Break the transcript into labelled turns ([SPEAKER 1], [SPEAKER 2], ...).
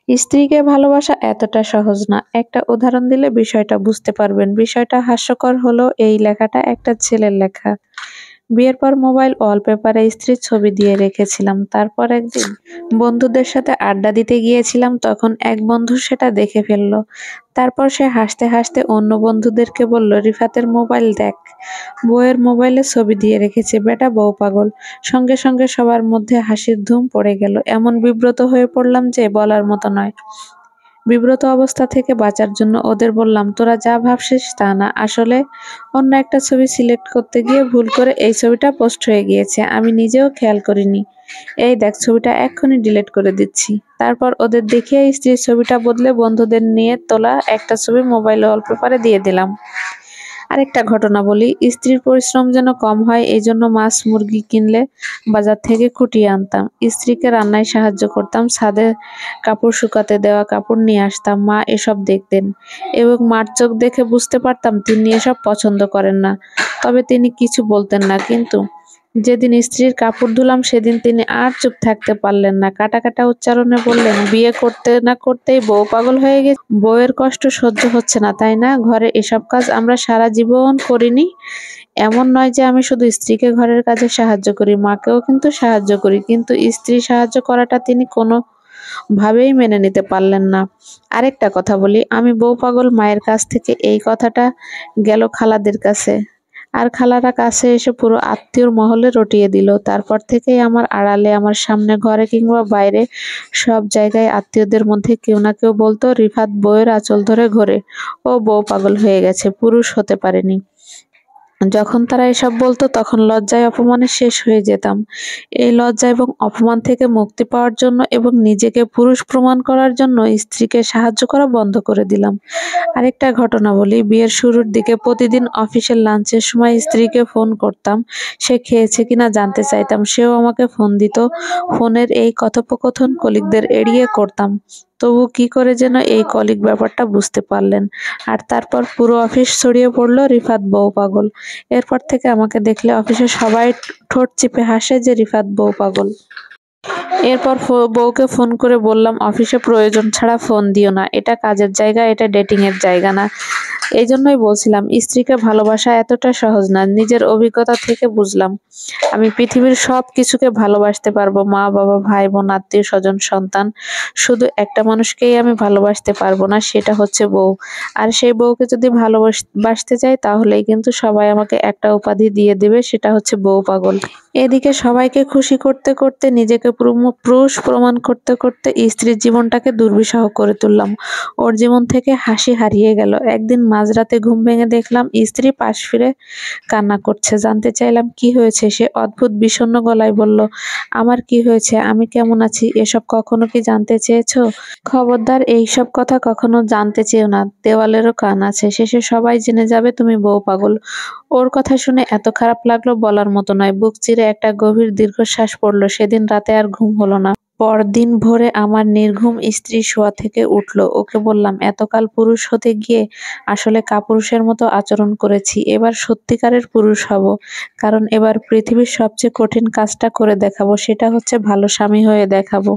[SPEAKER 1] স্ত্রীকে ভালোবাসা এতটা সহজ না। একটা উদাহরণ দিলে বিষয়টা বুঝতে পারবেন। বিষয়টা হাস্যকর হলেও এই লেখাটা একটা ছেলের লেখা। বিয়ের পর মোবাইল ওয়ালপেপারে স্ত্রীর ছবি দিয়ে রেখেছিলাম। তারপর একদিন বন্ধুদের সাথে আড্ডা দিতে গিয়েছিলাম, তখন এক বন্ধু সেটা দেখে ফেলল। তারপর সে হাসতে হাসতে অন্য বন্ধুদেরকে বলল, রিফাতের মোবাইল দেখ, বউয়ের মোবাইলে ছবি দিয়ে রেখেছে, বেটা বউ পাগল। সঙ্গে সঙ্গে সবার মধ্যে হাসির ধুম পড়ে গেল। এমন বিব্রত হয়ে পড়লাম যে বলার মতো নয়। বিব্রত অবস্থা থেকে বাঁচার জন্য ওদের বললাম, তোরা যা ভাবছিস তা না, আসলে অন্য একটা ছবি সিলেক্ট করতে গিয়ে ভুল করে এই ছবিটা পোস্ট হয়ে গিয়েছে, আমি নিজেও খেয়াল করিনি। এই দেখ, ছবিটা এক্ষুনি ডিলিট করে দিচ্ছি। তারপর ওদের দেখিয়ে স্ত্রীর ছবিটা বদলে বন্ধুদের নিয়ে তোলা একটা ছবি মোবাইল ওয়ালপেপারে দিয়ে দিলাম। আরেকটা ঘটনা বলি, স্ত্রীর পরিশ্রম যেন কম হয় এই জন্য মাছ মুরগি কিনলে বাজার থেকে কুটিয়ে আনতাম। স্ত্রীকে রান্নায় সাহায্য করতাম, ছাদে কাপড় শুকাতে দেওয়া কাপড় নিয়ে আসতাম। মা এসব দেখতেন এবং মার চোখ দেখে বুঝতে পারতাম তিনি এসব পছন্দ করেন না। তবে তিনি কিছু বলতেন না। কিন্তু যেদিন স্ত্রীর কাপড় ধুলাম সেদিন তিনি আর চুপ থাকতে পারলেন না। কাটা কাটা উচ্চারণে বললেন, বিয়ে করতে না করতেই বউ পাগল হয়ে গেছে। বউয়ের কষ্ট সহ্য হচ্ছে না তাই না? ঘরে এসব কাজ আমরা সারা জীবন করিনি। এমন নয় যে আমি শুধু স্ত্রীকে ঘরের কাজে সাহায্য করি, মাকেও কিন্তু সাহায্য করি। কিন্তু স্ত্রী সাহায্য করাটা তিনি কোনো ভাবেই মেনে নিতে পারলেন না। আরেকটা কথা বলি, আমি বউ পাগল মায়ের কাছ থেকে এই কথাটা গেল খালাদের কাছে, আর খালারা কাছে এসে পুরো আত্মীয়র মহলে রটিয়ে দিল। তারপর থেকেই আমার আড়ালে, আমার সামনে, ঘরে কিংবা বাইরে সব জায়গায় আত্মীয়দের মধ্যে কেউ না কেউ বলতো, রিফাত বউয়ের আঁচল ধরে ঘোরে, ও বউ পাগল হয়ে গেছে, পুরুষ হতে পারেনি। যখন তারা এসব বলতো তখন লজ্জায় অপমানে শেষ হয়ে যেতাম। এই লজ্জা এবং অপমান থেকে মুক্তি পাওয়ার জন্য এবং নিজেকে পুরুষ প্রমাণ করার জন্য স্ত্রীকে সাহায্য করা বন্ধ করে দিলাম। আরেকটা ঘটনা বলি, বিয়ের শুরুর দিকে প্রতিদিন অফিসের লাঞ্চের সময় স্ত্রীকে ফোন করতাম। সে খেয়েছে কিনা জানতে চাইতাম, সেও আমাকে ফোন দিত। ফোনের এই কথোপকথন কলিগদের এড়িয়ে করতাম। তবু কি করে যেন এই কলিগ ব্যাপারটা বুঝতে পারলেন, আর তারপর পুরো অফিস ছড়িয়ে পড়ল রিফাত বউ পাগল। এরপর থেকে আমাকে দেখলে অফিসে সবাই ঠোঁট চেপে হাসে যে রিফাত বউ পাগল। এরপর বউকে ফোন করে বললাম, অফিসে প্রয়োজন ছাড়া ফোন দিও না, এটা কাজের জায়গা, এটা ডেটিং এর জায়গা না। এই জন্যই বলছিলাম, স্ত্রীকে ভালোবাসা এতটা সহজ না। নিজের অভিজ্ঞতা থেকে বুঝলাম, আমি পৃথিবীর সব কিছুকে ভালোবাসতে পারবো, মা বাবা ভাই বোন আত্মীয় স্বজন সন্তান, শুধু একটা মানুষকেই আমি ভালোবাসতে পারবো না, সেটা হচ্ছে বউ। আর সেই বউকে যদি ভালোবাসতে চাই তাহলেই কিন্তু সবাই আমাকে একটা উপাধি দিয়ে দেবে, সেটা হচ্ছে বউ পাগল। এদিকে সবাইকে খুশি করতে করতে, নিজেকে পুরুষ প্রমাণ করতে করতে স্ত্রীর জীবনটাকে দুর্বিষহ করে তুললাম। ওর জীবন থেকে হাসি হারিয়ে গেল। একদিন মাঝরাতে ঘুম ভেঙে দেখলাম স্ত্রী পাশ ফিরে কান্না করছে। জানতে চাইলাম কি হয়েছে। সে অদ্ভুত বিষণ্ণ গলায় বলল, আমার কি হয়েছে, আমি কেমন আছি, এসব কখনো কি জানতে চেয়েছো? খবরদার এইসব কথা কখনো জানতে চেও না, দেওয়ালেরও কান আছে, শেষে সবাই জেনে যাবে তুমি বউ পাগল। ওর কথা শুনে এত খারাপ লাগলো বলার মতো নয়। বুক চিরে একটা গভীর দীর্ঘশ্বাস পড়ল। সেদিন রাতে আর ঘুম হলো না। পরদিন ভোরে আমার নির্ঘুম স্ত্রী শোয়া থেকে উঠল। ওকে বললাম, এতকাল পুরুষ হতে গিয়ে আসলে কাপুরুষের মতো আচরণ করেছি। এবার সত্যিকারের পুরুষ হব, কারণ এবার পৃথিবীর সবচেয়ে কঠিন কাজটা করে দেখাবো, সেটা হচ্ছে ভালো স্বামী হয়ে দেখাবো।